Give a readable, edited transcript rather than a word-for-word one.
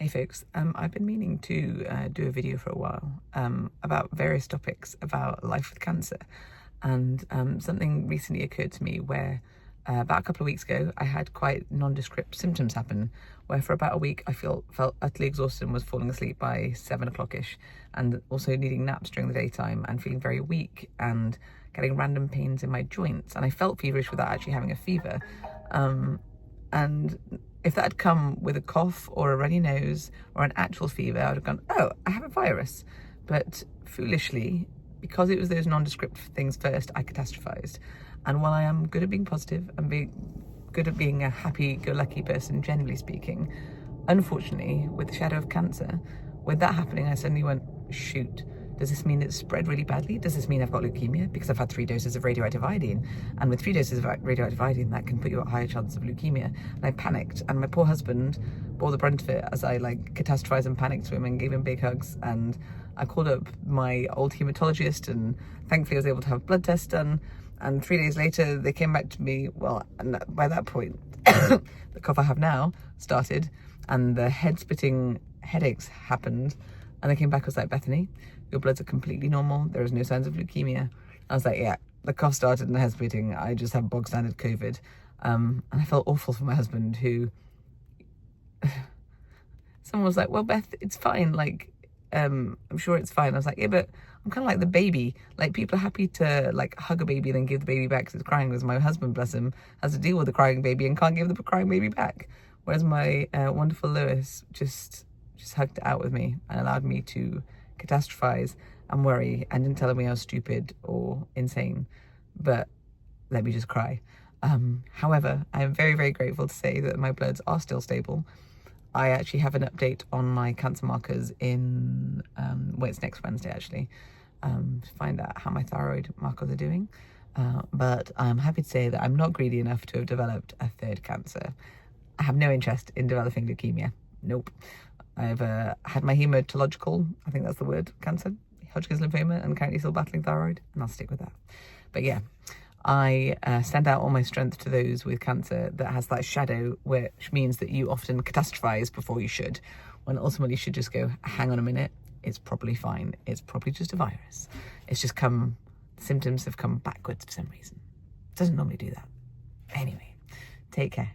Hey folks, I've been meaning to do a video for a while about various topics about life with cancer, and something recently occurred to me where about a couple of weeks ago I had quite nondescript symptoms happen, where for about a week I felt utterly exhausted and was falling asleep by 7 o'clock-ish, and also needing naps during the daytime and feeling very weak and getting random pains in my joints, and I felt feverish without actually having a fever. And if that had come with a cough or a runny nose or an actual fever, I would have gone, oh, I have a virus. But foolishly, because it was those nondescript things first, I catastrophized. And while I am good at being positive and good at being a happy-go-lucky person, generally speaking, unfortunately, with the shadow of cancer, with that happening, I suddenly went, shoot. Does this mean it's spread really badly? Does this mean I've got leukemia? Because I've had 3 doses of radioactive iodine. And with 3 doses of radioactive iodine, that can put you at higher chance of leukemia. And I panicked. And my poor husband bore the brunt of it as I catastrophized and panicked to him and gave him big hugs. And I called up my old hematologist, and thankfully I was able to have blood tests done. And 3 days later, they came back to me. Well, and by that point, the cough I have now started and the head-splitting headaches happened. And they came back, I was like, Bethany, your bloods are completely normal. There is no signs of leukemia. I was like, yeah, the cough started and the head splitting. I just have bog standard COVID. And I felt awful for my husband, who, someone was like, well, Beth, it's fine. I'm sure it's fine. I was like, yeah, but I'm kind of like the baby. Like, people are happy to hug a baby and then give the baby back because it's crying. Whereas my husband, bless him, has to deal with the crying baby and can't give the crying baby back. Whereas my wonderful Lewis just hugged it out with me and allowed me to catastrophize and worry, and didn't tell me I was stupid or insane, but let me just cry. However, I am very, very grateful to say that my bloods are still stable. I actually have an update on my cancer markers in, it's next Wednesday actually, to find out how my thyroid markers are doing. But I'm happy to say that I'm not greedy enough to have developed a third cancer. I have no interest in developing leukemia. Nope. I've had my hematological, I think that's the word, cancer, Hodgkin's lymphoma, and currently still battling thyroid, and I'll stick with that. But yeah, I send out all my strength to those with cancer that has that shadow, which means that you often catastrophize before you should, when ultimately you should just go, hang on a minute, it's probably fine. It's probably just a virus. It's just the symptoms have come backwards for some reason. It doesn't normally do that. Anyway, take care.